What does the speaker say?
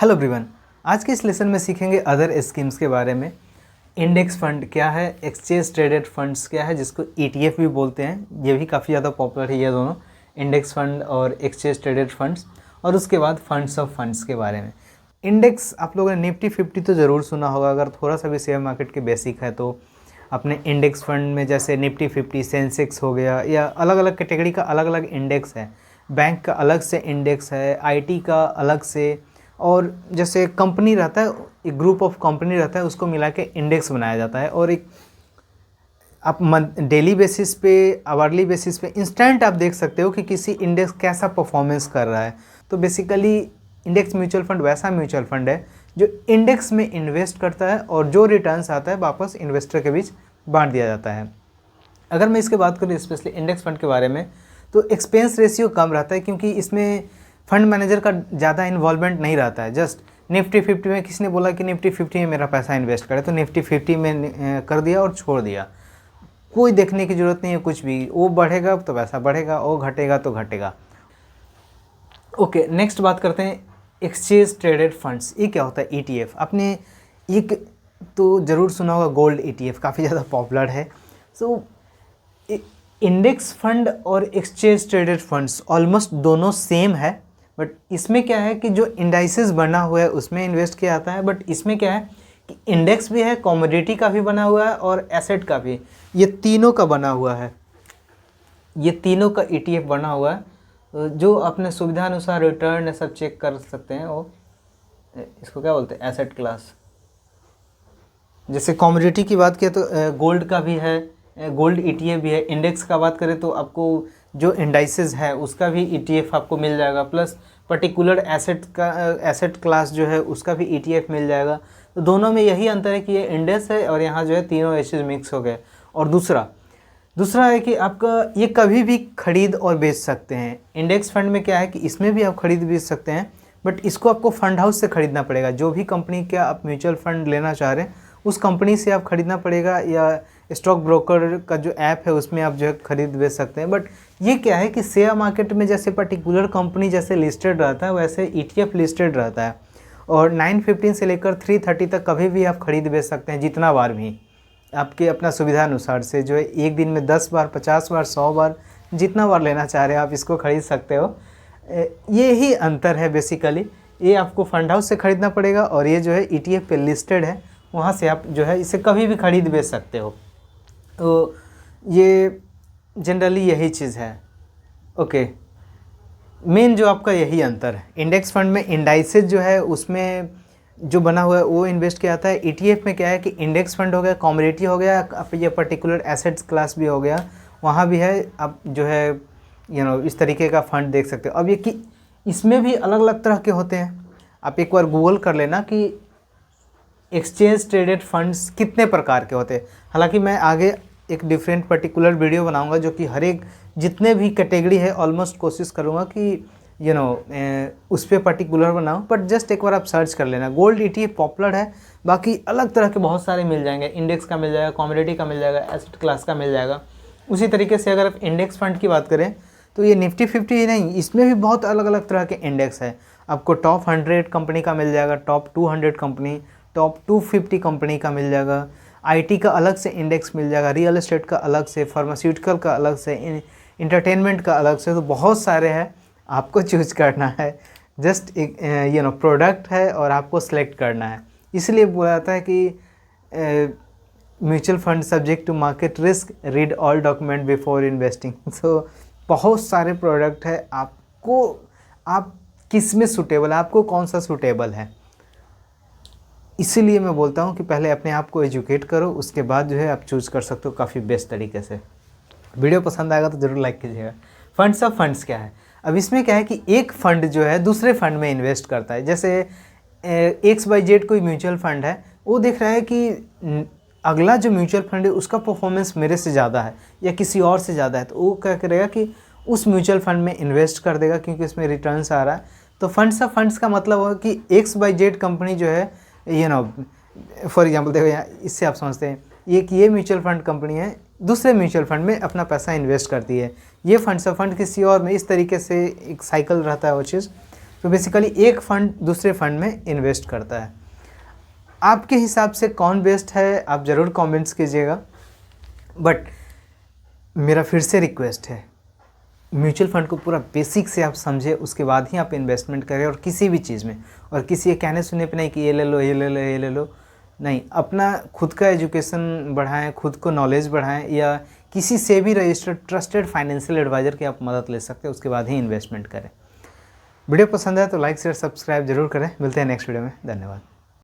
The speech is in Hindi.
हेलो एवरीवन, आज के इस लेसन में सीखेंगे अदर स्कीम्स के बारे में। इंडेक्स फंड क्या है, एक्सचेंज ट्रेडेड फंड्स क्या है, जिसको ETF भी बोलते हैं। ये भी काफ़ी ज़्यादा पॉपुलर है ये दोनों, इंडेक्स फंड और एक्सचेंज ट्रेडेड फंड्स। और उसके बाद फंड्स ऑफ फंड्स के बारे में। इंडेक्स आप लोगों ने निफ्टी 50 तो ज़रूर सुना होगा, अगर थोड़ा सा भी शेयर मार्केट के बेसिक है तो। अपने इंडेक्स फंड में जैसे निफ्टी 50, सेंसेक्स हो गया, या अलग अलग कैटेगरी का अलग अलग इंडेक्स है। बैंक का अलग से इंडेक्स है, IT का अलग से, और जैसे कंपनी रहता है, एक ग्रुप ऑफ कंपनी रहता है, उसको मिला के इंडेक्स बनाया जाता है। और एक आप डेली बेसिस पे, आवरली बेसिस पे इंस्टेंट आप देख सकते हो कि किसी इंडेक्स कैसा परफॉर्मेंस कर रहा है। तो बेसिकली इंडेक्स म्यूचुअल फंड वैसा म्यूचुअल फंड है जो इंडेक्स में इन्वेस्ट करता है और जो रिटर्न्स आता है वापस इन्वेस्टर के बीच बांट दिया जाता है। अगर मैं इसके बात करूँ स्पेशली इंडेक्स फंड के बारे में, तो एक्सपेंस रेशियो कम रहता है, क्योंकि इसमें फंड मैनेजर का ज़्यादा इन्वॉल्वमेंट नहीं रहता है। जस्ट निफ्टी 50 में किसी ने बोला कि निफ्टी 50 में मेरा पैसा इन्वेस्ट करे, तो निफ्टी 50 में कर दिया और छोड़ दिया। कोई देखने की ज़रूरत नहीं है कुछ भी, वो बढ़ेगा तो पैसा बढ़ेगा, वो घटेगा तो घटेगा। ओके, नेक्स्ट बात करते हैं एक्सचेंज ट्रेडेड फंड्स। ये क्या होता है? ETF। आपने एक तो ज़रूर सुना होगा, गोल्ड ETF काफ़ी ज़्यादा पॉपुलर है। सो इंडेक्स फंड और एक्सचेंज ट्रेडेड फंड्स ऑलमोस्ट दोनों सेम है, बट इसमें क्या है कि जो इंडाइसेस बना हुआ है उसमें इन्वेस्ट किया जाता है। बट इसमें क्या है कि इंडेक्स भी है, कमोडिटी का भी बना हुआ है और एसेट का भी, ये तीनों का बना हुआ है। ये तीनों का ETF बना हुआ है, जो अपने सुविधा अनुसार रिटर्न सब चेक कर सकते हैं। वो इसको क्या बोलते हैं, एसेट क्लास। जैसे कमोडिटी की बात किया तो गोल्ड का भी है, गोल्ड ETF भी है। इंडेक्स का बात करें तो आपको जो इंडाइसेस है उसका भी ETF आपको मिल जाएगा, प्लस पर्टिकुलर एसेट का एसेट क्लास जो है उसका भी ETF मिल जाएगा। तो दोनों में यही अंतर है कि ये इंडेक्स है और यहाँ जो है तीनों एसेट मिक्स हो गए। और दूसरा है कि आपका ये कभी भी खरीद और बेच सकते हैं। इंडेक्स फंड में क्या है कि इसमें भी आप खरीद बेच सकते हैं, बट इसको आपको फंड हाउस से खरीदना पड़ेगा। जो भी कंपनी का आप म्यूचुअल फंड लेना चाह रहे हैं उस कंपनी से आप खरीदना पड़ेगा, या स्टॉक ब्रोकर का जो ऐप है उसमें आप जो है खरीद बेच सकते हैं। बट ये क्या है कि शेयर मार्केट में जैसे पर्टिकुलर कंपनी जैसे लिस्टेड रहता है, वैसे ETF लिस्टेड रहता है। और 915 से लेकर 330 तक कभी भी आप खरीद बेच सकते हैं, जितना बार भी आपके अपना सुविधा अनुसार से, जो है एक दिन में 10 बार, 50 बार, 100 बार, जितना बार लेना चाह रहे हैं आप इसको खरीद सकते हो। ये ही अंतर है बेसिकली। ये आपको फंड हाउस से खरीदना पड़ेगा और ये जो है ETF पे लिस्टेड है, वहाँ से आप जो है इसे कभी भी खरीद बेच सकते हो। तो ये जनरली यही चीज़ है। ओके, मेन जो आपका यही अंतर है। इंडेक्स फंड में इंडाइसेस जो है उसमें जो बना हुआ है वो इन्वेस्ट किया जाता है। ETF में क्या है कि इंडेक्स फंड हो गया, कमोडिटी हो गया, आप ये पर्टिकुलर एसेट्स क्लास भी हो गया, वहाँ भी है। आप जो है इस तरीके का फंड देख सकते हो। अब ये कि इसमें भी अलग अलग तरह के होते हैं। आप एक बार गूगल कर लेना कि एक्सचेंज ट्रेडेड फंड्स कितने प्रकार के होते हैं। हालांकि मैं आगे एक डिफरेंट पर्टिकुलर वीडियो बनाऊंगा जो कि हर एक जितने भी कैटेगरी है ऑलमोस्ट कोशिश करूंगा कि उस पर पर्टिकुलर बनाऊं। बट जस्ट एक बार आप सर्च कर लेना। गोल्ड ETF पॉपुलर है, बाकी अलग तरह के बहुत सारे मिल जाएंगे। इंडेक्स का मिल जाएगा, कमोडिटी का मिल जाएगा, एसेट क्लास का मिल जाएगा। उसी तरीके से अगर आप इंडेक्स फंड की बात करें तो ये निफ्टी 50 ही नहीं, इसमें भी बहुत अलग अलग तरह के इंडेक्स है। आपको टॉप 100 कंपनी का मिल जाएगा, टॉप 200 कंपनी, टॉप 250 कंपनी का मिल जाएगा, IT का अलग से इंडेक्स मिल जाएगा, रियल एस्टेट का अलग से, फार्मास्यूटिकल का अलग से, इंटरटेनमेंट का अलग से। तो बहुत सारे हैं, आपको चूज करना है। जस्ट एक प्रोडक्ट है और आपको सेलेक्ट करना है। इसलिए बोला जाता है कि mutual fund subject to market risk, read all document before investing. So बहुत सारे प्रोडक्ट है, आप किस में सूटेबल है, आपको कौन सा सूटेबल है। इसीलिए मैं बोलता हूँ कि पहले अपने आप को एजुकेट करो, उसके बाद जो है आप चूज़ कर सकते हो काफ़ी बेस्ट तरीके से। वीडियो पसंद आएगा तो ज़रूर लाइक कीजिएगा। फंड्स ऑफ फंड्स क्या है? अब इसमें क्या है कि एक फ़ंड जो है दूसरे फंड में इन्वेस्ट करता है। जैसे XYZ कोई म्यूचुअल फंड है, वो देख रहा है कि अगला जो म्यूचुअल फंड है उसका परफॉर्मेंस मेरे से ज़्यादा है या किसी और से ज़्यादा है, तो वो क्या करेगा कि उस म्यूचुअल फंड में इन्वेस्ट कर देगा, क्योंकि उसमें रिटर्न्स आ रहा है। तो फंड्स ऑफ फंड्स का मतलब होगा कि XYZ कंपनी जो है, फॉर एग्जांपल देखो यहाँ, इससे आप समझते हैं ये म्यूचुअल फंड कंपनी है, दूसरे म्यूचुअल फंड में अपना पैसा इन्वेस्ट करती है। ये फंड्स ऑफ फंड किसी और में, इस तरीके से एक साइकिल रहता है वो चीज़। तो बेसिकली एक फंड दूसरे फंड में इन्वेस्ट करता है। आपके हिसाब से कौन बेस्ट है आप ज़रूर कमेंट्स कीजिएगा। बट मेरा फिर से रिक्वेस्ट है, म्यूचुअल फंड को पूरा बेसिक से आप समझे, उसके बाद ही आप इन्वेस्टमेंट करें। और किसी भी चीज़ में, और किसी के कहने सुनने पे नहीं कि ये ले लो ये ले लो ये ले लो, नहीं, अपना खुद का एजुकेशन बढ़ाएं, खुद को नॉलेज बढ़ाएं, या किसी से भी रजिस्टर्ड ट्रस्टेड फाइनेंशियल एडवाइज़र की आप मदद ले सकते हैं, उसके बाद ही इन्वेस्टमेंट करें। वीडियो पसंद है तो लाइक शेयर सब्सक्राइब जरूर करें। मिलते हैं नेक्स्ट वीडियो में। धन्यवाद।